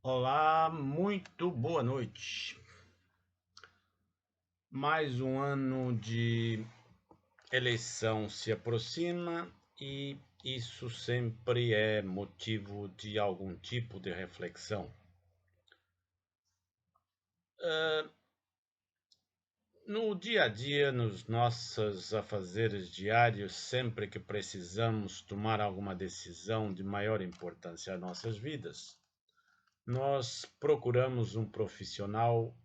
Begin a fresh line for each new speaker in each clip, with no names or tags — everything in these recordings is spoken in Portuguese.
Olá, muito boa noite. Mais um ano de eleição se aproxima e isso sempre é motivo de algum tipo de reflexão. No dia a dia, nos nossos afazeres diários, sempre que precisamos tomar alguma decisão de maior importância às nossas vidas, nós procuramos um profissional.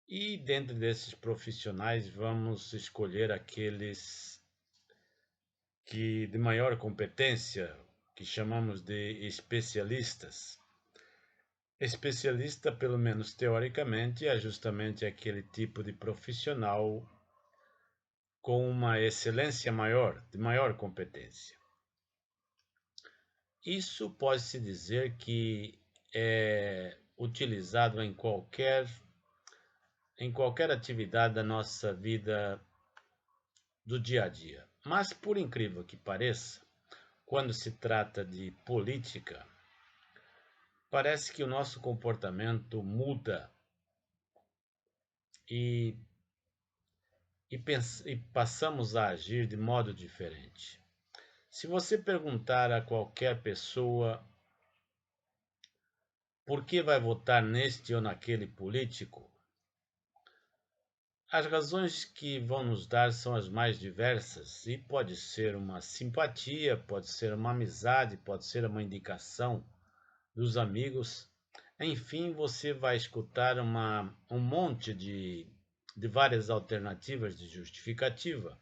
E dentro desses profissionais vamos escolher aqueles que de maior competência, que chamamos de especialistas. Especialista, pelo menos teoricamente, é justamente aquele tipo de profissional com uma excelência maior, de maior competência. Isso pode-se dizer que é utilizado em qualquer atividade da nossa vida do dia a dia. Mas, por incrível que pareça, quando se trata de política, parece que o nosso comportamento muda e, e passamos a agir de modo diferente. Se você perguntar a qualquer pessoa por que vai votar neste ou naquele político, as razões que vão nos dar são as mais diversas e pode ser uma simpatia, pode ser uma amizade, pode ser uma indicação dos amigos. Enfim, você vai escutar um monte de várias alternativas de justificativa,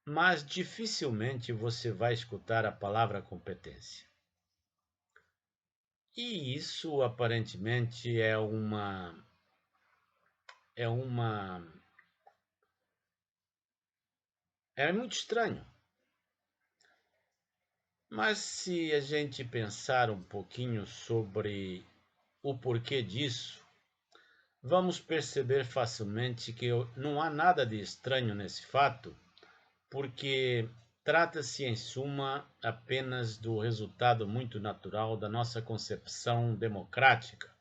mas dificilmente você vai escutar a palavra competência. E isso aparentemente é uma é muito estranho. Mas se a gente pensar um pouquinho sobre o porquê disso, vamos perceber facilmente que não há nada de estranho nesse fato, porque trata-se, em suma, apenas do resultado muito natural da nossa concepção democrática,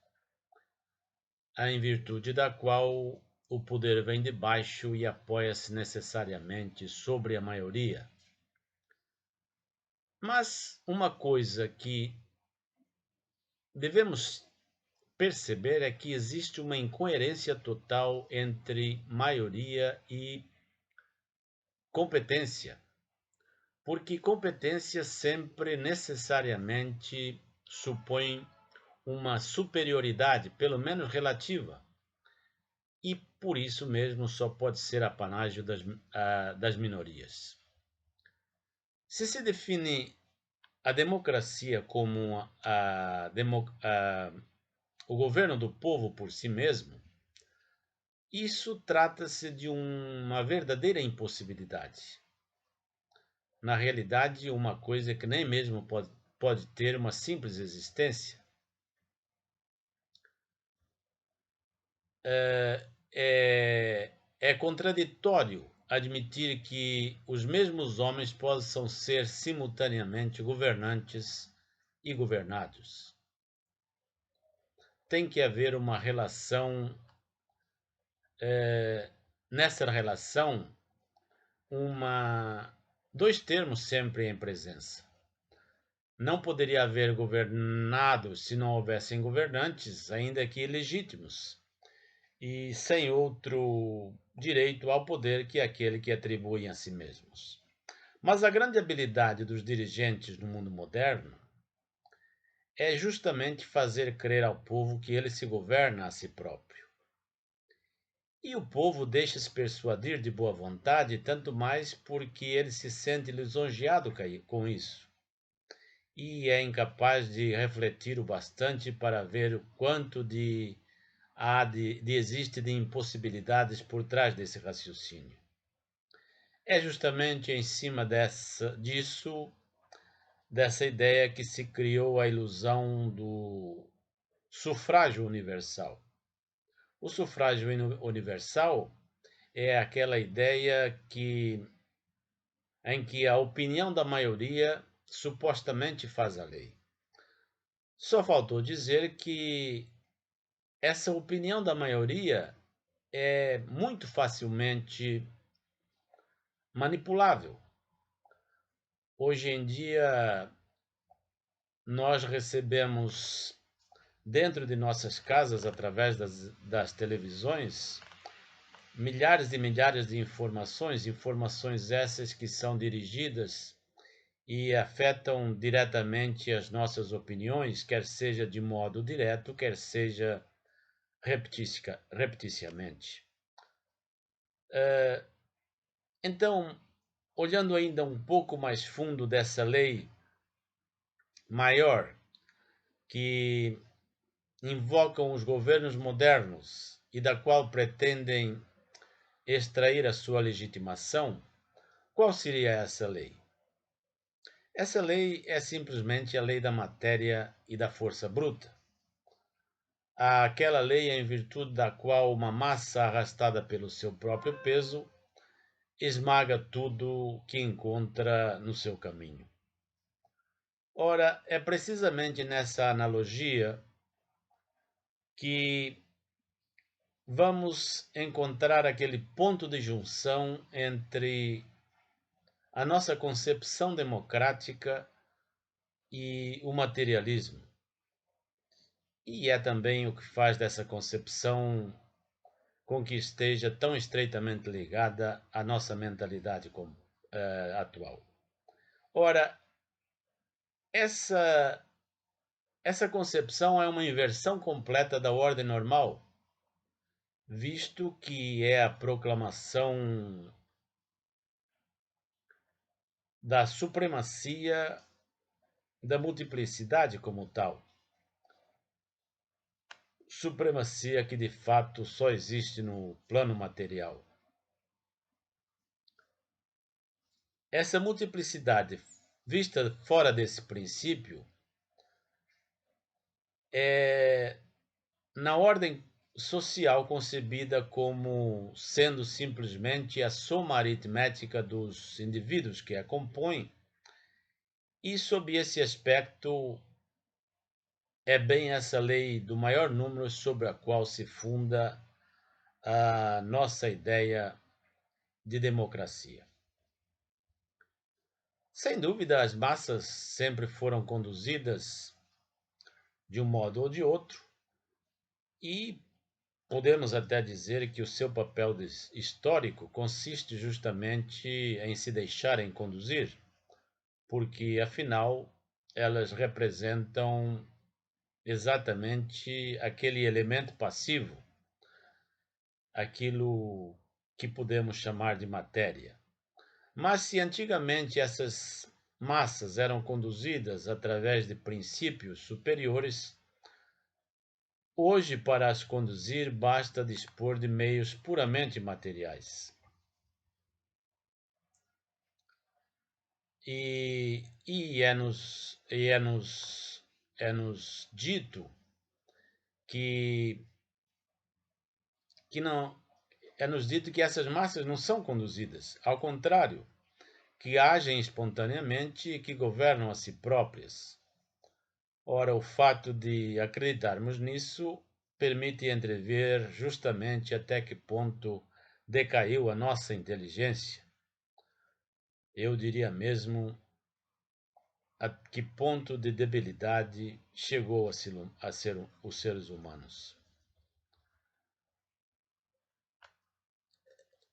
em virtude da qual o poder vem de baixo e apoia-se necessariamente sobre a maioria. Mas uma coisa que devemos perceber é que existe uma incoerência total entre maioria e competência, porque competência sempre necessariamente supõe uma superioridade, pelo menos relativa, e por isso mesmo só pode ser apanágio das minorias. Se se define a democracia como o governo do povo por si mesmo, isso trata-se de uma verdadeira impossibilidade. Na realidade, uma coisa que nem mesmo pode ter uma simples existência. É contraditório admitir que os mesmos homens possam ser simultaneamente governantes e governados. Tem que haver uma relação, nessa relação, dois termos sempre em presença. Não poderia haver governados se não houvessem governantes, ainda que ilegítimos, e sem outro direito ao poder que aquele que atribuem a si mesmos. Mas a grande habilidade dos dirigentes no mundo moderno é justamente fazer crer ao povo que ele se governa a si próprio. E o povo deixa-se persuadir de boa vontade, tanto mais porque ele se sente lisonjeado com isso e é incapaz de refletir o bastante para ver o quanto existe de impossibilidades por trás desse raciocínio. É justamente em cima dessa ideia que se criou a ilusão do sufrágio universal. O sufrágio universal é aquela ideia em que a opinião da maioria supostamente faz a lei. Só faltou dizer que essa opinião da maioria é muito facilmente manipulável. Hoje em dia, nós recebemos dentro de nossas casas, através das televisões, milhares e milhares de informações, informações essas que são dirigidas e afetam diretamente as nossas opiniões, quer seja de modo direto, quer seja repeticiamente. Então, olhando ainda um pouco mais fundo dessa lei maior que invocam os governos modernos e da qual pretendem extrair a sua legitimação, qual seria essa lei? Essa lei é simplesmente a lei da matéria e da força bruta. Aquela lei em virtude da qual uma massa arrastada pelo seu próprio peso esmaga tudo que encontra no seu caminho. Ora, é precisamente nessa analogia que vamos encontrar aquele ponto de junção entre a nossa concepção democrática e o materialismo. E é também o que faz dessa concepção com que esteja tão estreitamente ligada à nossa mentalidade atual. Ora, essa, essa concepção é uma inversão completa da ordem normal, visto que é a proclamação da supremacia da multiplicidade como tal. Supremacia que de fato só existe no plano material. Essa multiplicidade, vista fora desse princípio, é, na ordem social, concebida como sendo simplesmente a soma aritmética dos indivíduos que a compõem, e sob esse aspecto é bem essa lei do maior número sobre a qual se funda a nossa ideia de democracia. Sem dúvida, as massas sempre foram conduzidas de um modo ou de outro, e podemos até dizer que o seu papel histórico consiste justamente em se deixarem conduzir, porque afinal elas representam exatamente aquele elemento passivo, aquilo que podemos chamar de matéria. Mas se antigamente essas massas eram conduzidas através de princípios superiores, hoje, para as conduzir, basta dispor de meios puramente materiais. E é-nos dito que, que não é-nos dito que essas massas não são conduzidas, ao contrário, que agem espontaneamente e que governam a si próprias. Ora, o fato de acreditarmos nisso permite entrever justamente até que ponto decaiu a nossa inteligência. Eu diria mesmo a que ponto de debilidade chegou a ser os seres humanos.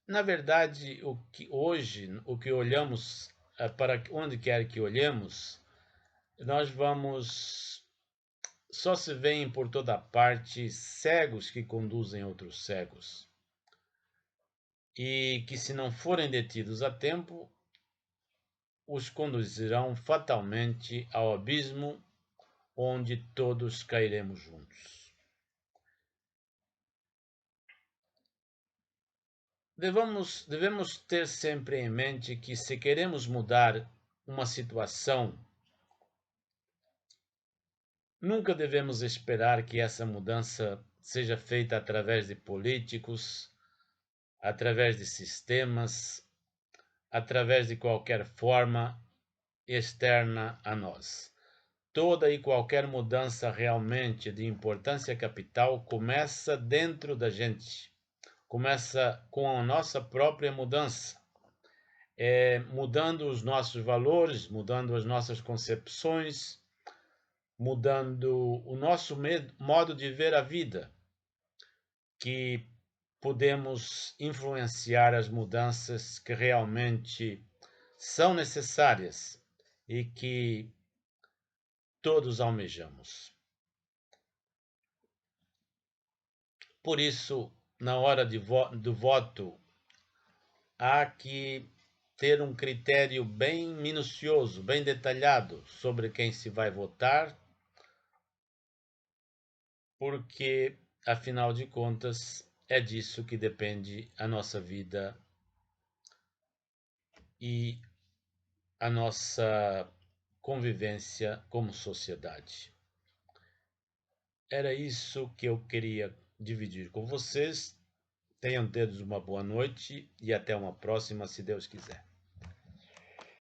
Na verdade, o que olhamos, para onde quer que olhemos, nós vamos. Só se veem por toda parte cegos que conduzem outros cegos. E que, se não forem detidos a tempo, os conduzirão fatalmente ao abismo onde todos cairemos juntos. Devemos ter sempre em mente que, se queremos mudar uma situação, nunca devemos esperar que essa mudança seja feita através de políticos, através de sistemas, através de qualquer forma externa a nós. toda e qualquer mudança realmente de importância capital começa dentro da gente, começa com a nossa própria mudança, mudando os nossos valores, mudando as nossas concepções, mudando o nosso modo de ver a vida, que podemos influenciar as mudanças que realmente são necessárias e que todos almejamos. Por isso, na hora do voto, há que ter um critério bem minucioso, bem detalhado sobre quem se vai votar, porque, afinal de contas, é disso que depende a nossa vida e a nossa convivência como sociedade. Era isso que eu queria dividir com vocês. Tenham todos uma boa noite e até uma próxima, se Deus quiser.